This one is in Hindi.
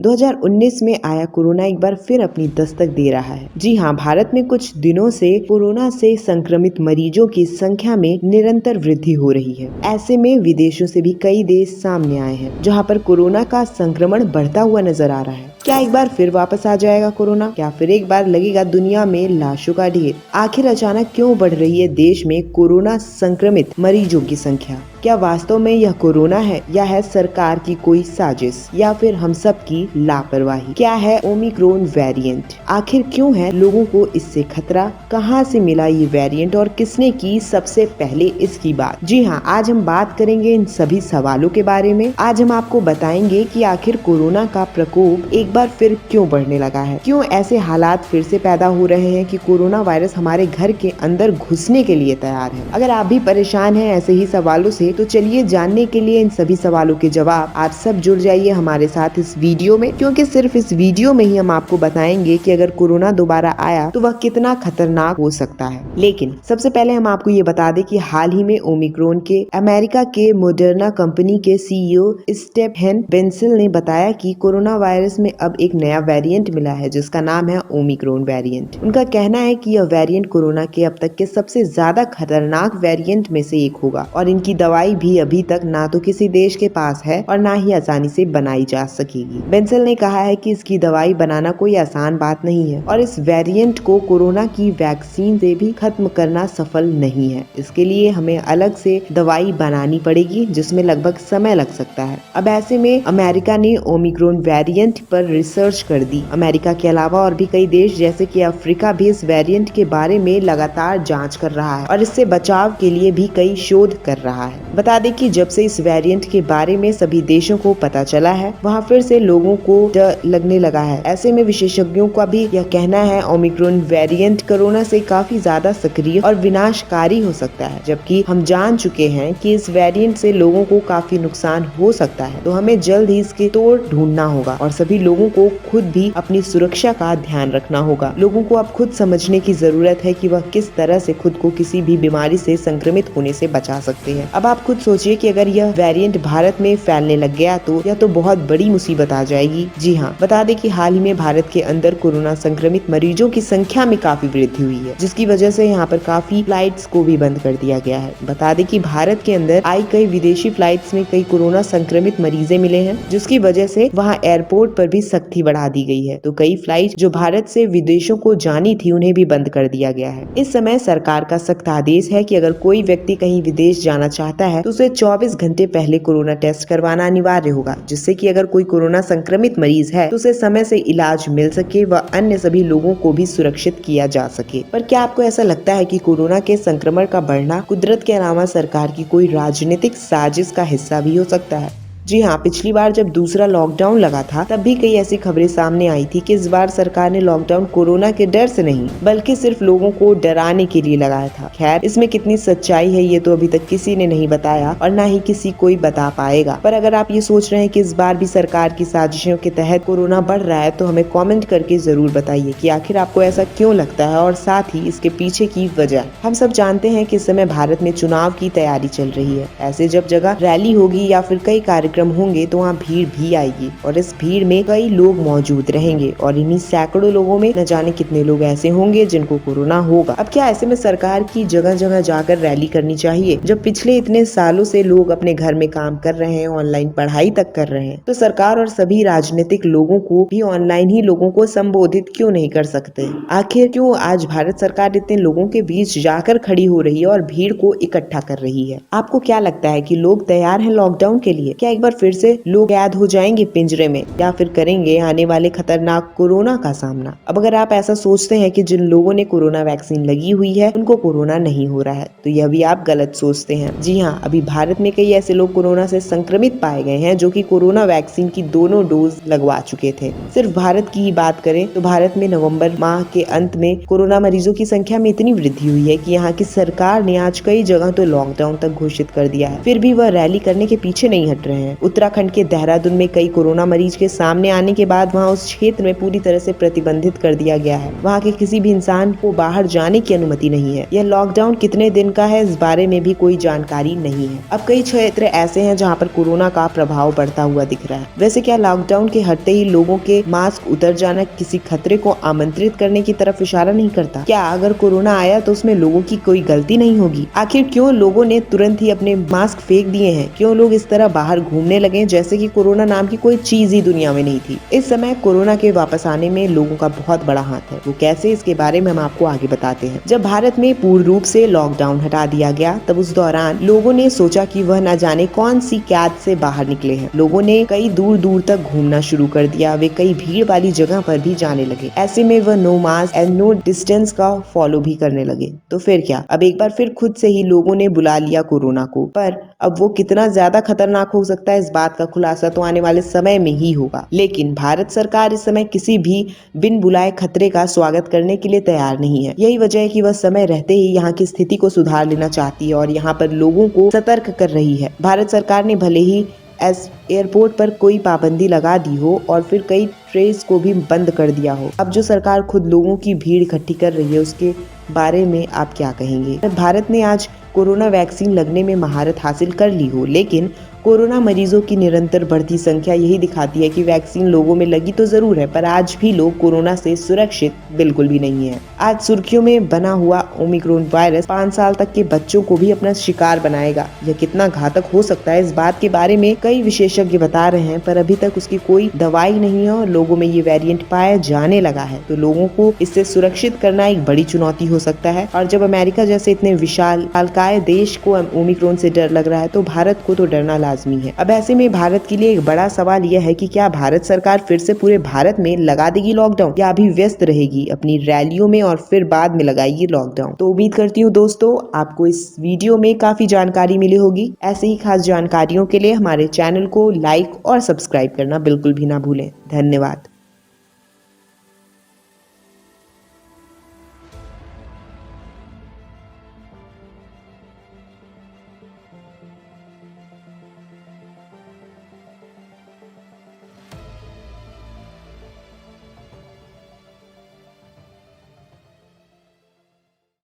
2019 में आया कोरोना एक बार फिर अपनी दस्तक दे रहा है। जी हाँ, भारत में कुछ दिनों से कोरोना से संक्रमित मरीजों की संख्या में निरंतर वृद्धि हो रही है। ऐसे में विदेशों से भी कई देश सामने आए हैं जहाँ पर कोरोना का संक्रमण बढ़ता हुआ नजर आ रहा है। क्या एक बार फिर वापस आ जाएगा कोरोना? क्या फिर एक बार लगेगा दुनिया में लाशों का ढेर? आखिर अचानक क्यों बढ़ रही है देश में कोरोना संक्रमित मरीजों की संख्या? क्या वास्तव में यह कोरोना है या है सरकार की कोई साजिश या फिर हम सब की लापरवाही? क्या है ओमिक्रॉन वेरिएंट? आखिर क्यों है लोगों को इससे खतरा? कहां से मिला ये वेरिएंट और किसने की सबसे पहले इसकी बात? जी हाँ, आज हम बात करेंगे इन सभी सवालों के बारे में। आज हम आपको बताएंगे कि आखिर कोरोना का प्रकोप एक बार फिर क्यों बढ़ने लगा है, क्यों ऐसे हालात फिर से पैदा हो रहे हैं कि कोरोना वायरस हमारे घर के अंदर घुसने के लिए तैयार है। अगर आप भी परेशान हैं ऐसे ही सवालों से, तो चलिए जानने के लिए इन सभी सवालों के जवाब आप सब जुड़ जाइए हमारे साथ इस वीडियो में, क्योंकि सिर्फ इस वीडियो में ही हम आपको बताएंगे कि अगर कोरोना दोबारा आया तो वह कितना खतरनाक हो सकता है। लेकिन सबसे पहले हम आपको ये बता दें कि हाल ही में ओमिक्रॉन के अमेरिका के मोडर्ना कंपनी के सीईओ स्टेफन बेंसिल ने बताया कि कोरोना वायरस में अब एक नया वेरिएंट मिला है जिसका नाम है ओमिक्रॉन वेरिएंट। उनका कहना है कि यह वेरिएंट कोरोना के अब तक के सबसे ज्यादा खतरनाक वेरिएंट में से एक होगा और इनकी दवाई भी अभी तक ना तो किसी देश के पास है और ना ही आसानी से बनाई जा सकेगी। बेंसल ने कहा है कि इसकी दवाई बनाना कोई आसान बात नहीं है और इस वेरिएंट को कोरोना की वैक्सीन से भी खत्म करना सफल नहीं है। इसके लिए हमें अलग से दवाई बनानी पड़ेगी जिसमें लगभग समय लग सकता है। अब ऐसे में अमेरिका ने ओमिक्रॉन वेरिएंट पर रिसर्च कर दी। अमेरिका के अलावा और भी कई देश जैसे कि अफ्रीका भी इस वेरिएंट के बारे में लगातार जांच कर रहा है और इससे बचाव के लिए भी कई शोध कर रहा है। बता दें कि जब से इस वेरिएंट के बारे में सभी देशों को पता चला है वहाँ फिर से लोगों को डर लगने लगा है। ऐसे में विशेषज्ञों का भी यह कहना है ओमिक्रॉन वेरिएंट कोरोना से काफी ज्यादा सक्रिय और विनाशकारी हो सकता है, जबकि हम जान चुके हैं कि इस वेरिएंट से लोगों को काफी नुकसान हो सकता है। तो हमें जल्द ही इसके तोड़ ढूंढना होगा और सभी लोगों को खुद भी अपनी सुरक्षा का ध्यान रखना होगा। लोगों को अब खुद समझने की जरूरत है कि वह किस तरह से खुद को किसी भी बीमारी से संक्रमित होने से बचा सकते हैं। अब आप खुद सोचिए कि अगर यह वेरिएंट भारत में फैलने लग गया तो यह तो बहुत बड़ी मुसीबत आ जाएगी। जी हाँ, बता दें कि हाल ही में भारत के अंदर कोरोना संक्रमित मरीजों की संख्या में काफी वृद्धि हुई है, जिसकी वजह से यहाँ पर काफी फ्लाइट्स को भी बंद कर दिया गया है। बता दें कि भारत के अंदर आई कई विदेशी फ्लाइट्स में कई कोरोना संक्रमित मरीजे मिले हैं, जिसकी वजह से वहाँ एयरपोर्ट पर भी सख्ती बढ़ा दी गई है। तो कई फ्लाइट जो भारत से विदेशों को जानी थी उन्हें भी बंद कर दिया गया है। इस समय सरकार का सख्त आदेश है कि अगर कोई व्यक्ति कहीं विदेश जाना चाहता है तो उसे 24 घंटे पहले कोरोना टेस्ट करवाना अनिवार्य होगा, जिससे कि अगर कोई कोरोना संक्रमित मरीज है तो उसे समय से इलाज मिल सके व अन्य सभी लोगों को भी सुरक्षित किया जा सके। पर क्या आपको ऐसा लगता है कि कोरोना के संक्रमण का बढ़ना कुदरत के अलावा सरकार की कोई राजनीतिक साजिश का हिस्सा भी हो सकता है? जी हाँ, पिछली बार जब दूसरा लॉकडाउन लगा था तब भी कई ऐसी खबरें सामने आई थी कि इस बार सरकार ने लॉकडाउन कोरोना के डर से नहीं बल्कि सिर्फ लोगों को डराने के लिए लगाया था। खैर, इसमें कितनी सच्चाई है ये तो अभी तक किसी ने नहीं बताया और ना ही किसी कोई बता पाएगा। पर अगर आप ये सोच रहे हैं कि इस बार भी सरकार की साजिशों के तहत कोरोना बढ़ रहा है तो हमें कॉमेंट करके जरूर बताइए कि आखिर आपको ऐसा क्यों लगता है और साथ ही इसके पीछे की वजह। हम सब जानते हैं कि इस समय भारत में चुनाव की तैयारी चल रही है। ऐसे जब जगह रैली होगी या फिर कई कार्यक्रम होंगे तो वहाँ भीड़ भी आएगी और इस भीड़ में कई लोग मौजूद रहेंगे और इन्हीं सैकड़ों लोगों में न जाने कितने लोग ऐसे होंगे जिनको कोरोना होगा। अब क्या ऐसे में सरकार की जगह जगह जाकर रैली करनी चाहिए? जब पिछले इतने सालों से लोग अपने घर में काम कर रहे हैं, ऑनलाइन पढ़ाई तक कर रहे हैं, तो सरकार और सभी राजनीतिक लोगों को भी ऑनलाइन ही लोगों को संबोधित क्यों नहीं कर सकते? आखिर क्यों आज भारत सरकार इतने लोगों के बीच जाकर खड़ी हो रही है और भीड़ को इकट्ठा कर रही है? आपको क्या लगता है कि लोग तैयार हैं लॉकडाउन के लिए? क्या एक बार फिर से लोग कैद हो जाएंगे पिंजरे में या फिर करेंगे आने वाले खतरनाक कोरोना का सामना? अब अगर आप ऐसा सोचते हैं कि जिन लोगों ने कोरोना वैक्सीन लगी हुई है उनको कोरोना नहीं हो रहा है तो यह भी आप गलत सोचते हैं। जी हाँ, अभी भारत में कई ऐसे लोग कोरोना से संक्रमित पाए गए हैं जो कि कोरोना वैक्सीन की दोनों डोज लगवा चुके थे। सिर्फ भारत की ही बात करें तो भारत में नवंबर माह के अंत में कोरोना मरीजों की संख्या में इतनी वृद्धि हुई है कि यहाँ की सरकार ने आज कई जगह तो लॉकडाउन तक घोषित कर दिया है। फिर भी वह रैली करने के पीछे नहीं हट रहे हैं हैं। उत्तराखंड के देहरादून में कई कोरोना मरीज के सामने आने के बाद वहाँ उस क्षेत्र में पूरी तरह से प्रतिबंधित कर दिया गया है। वहाँ के किसी भी इंसान को बाहर जाने की अनुमति नहीं है। यह लॉकडाउन कितने दिन का है, इस बारे में भी कोई जानकारी नहीं है। अब कई क्षेत्र ऐसे हैं जहाँ पर कोरोना का प्रभाव बढ़ता हुआ दिख रहा है। वैसे क्या लॉकडाउन के हटते ही लोगों के मास्क उतर जाना किसी खतरे को आमंत्रित करने की तरफ इशारा नहीं करता? क्या अगर कोरोना आया तो उसमें लोगों की कोई गलती नहीं होगी? आखिर क्यों लोगों ने तुरंत ही अपने मास्क फेंक दिए हैं? क्यों लोग इस तरह बाहर घूमने लगे जैसे कि कोरोना नाम की कोई चीज ही दुनिया में नहीं थी? इस समय कोरोना के वापस आने में लोगों का बहुत बड़ा हाथ है। वो कैसे, इसके बारे में हम आपको आगे बताते हैं। जब भारत में पूर्ण रूप से लॉकडाउन हटा दिया गया तब उस दौरान लोगों ने सोचा कि वह न जाने कौन सी कैद से बाहर निकले हैं। लोगों ने कई दूर दूर तक घूमना शुरू कर दिया। वे कई भीड़ वाली जगह पर भी जाने लगे। ऐसे में वह no mask and no distance का फॉलो भी करने लगे। तो फिर क्या, अब एक बार फिर खुद से ही लोगों ने बुला लिया कोरोना को। पर अब वो कितना ज्यादा खतरनाक हो सकता है, इस बात का खुलासा तो आने वाले समय में ही होगा। लेकिन भारत सरकार इस समय किसी भी बिन बुलाए खतरे का स्वागत करने के लिए तैयार नहीं है। यही वजह है कि वह समय रहते ही यहाँ की स्थिति को सुधार लेना चाहती है और यहाँ पर लोगों को सतर्क कर रही है। भारत सरकार ने भले ही एयरपोर्ट पर कोई पाबंदी लगा दी हो और फिर कई ट्रेस को भी बंद कर दिया हो, अब जो सरकार खुद लोगों की भीड़ इकट्ठी कर रही है उसके बारे में आप क्या कहेंगे? भारत ने आज कोरोना वैक्सीन लगने में महारत हासिल कर ली हो, लेकिन कोरोना मरीजों की निरंतर बढ़ती संख्या यही दिखाती है कि वैक्सीन लोगों में लगी तो जरूर है, पर आज भी लोग कोरोना से सुरक्षित बिल्कुल भी नहीं है। आज सुर्खियों में बना हुआ ओमिक्रॉन वायरस 5 साल तक के बच्चों को भी अपना शिकार बनाएगा। यह कितना घातक हो सकता है, इस बात के बारे में कई विशेषज्ञ बता रहे हैं, पर अभी तक उसकी कोई दवाई नहीं है और लोगों में ये वेरिएंट पाया जाने लगा है। तो लोगों को इससे सुरक्षित करना एक बड़ी चुनौती हो सकता है। और जब अमेरिका जैसे इतने विशाल अलकाय देश को ओमिक्रॉन से डर लग रहा है तो भारत को तो डरना लाजमी है। अब ऐसे में भारत के लिए एक बड़ा सवाल यह है कि क्या भारत सरकार फिर से पूरे भारत में लगा देगी लॉकडाउन, या अभी व्यस्त रहेगी अपनी रैलियों में और फिर बाद में लगाएगी लॉकडाउन? तो उम्मीद करती हूँ दोस्तों आपको इस वीडियो में काफी जानकारी मिली होगी। ऐसे ही खास जानकारियों के लिए हमारे चैनल को लाइक और सब्सक्राइब करना बिल्कुल भी ना भूलें। धन्यवाद।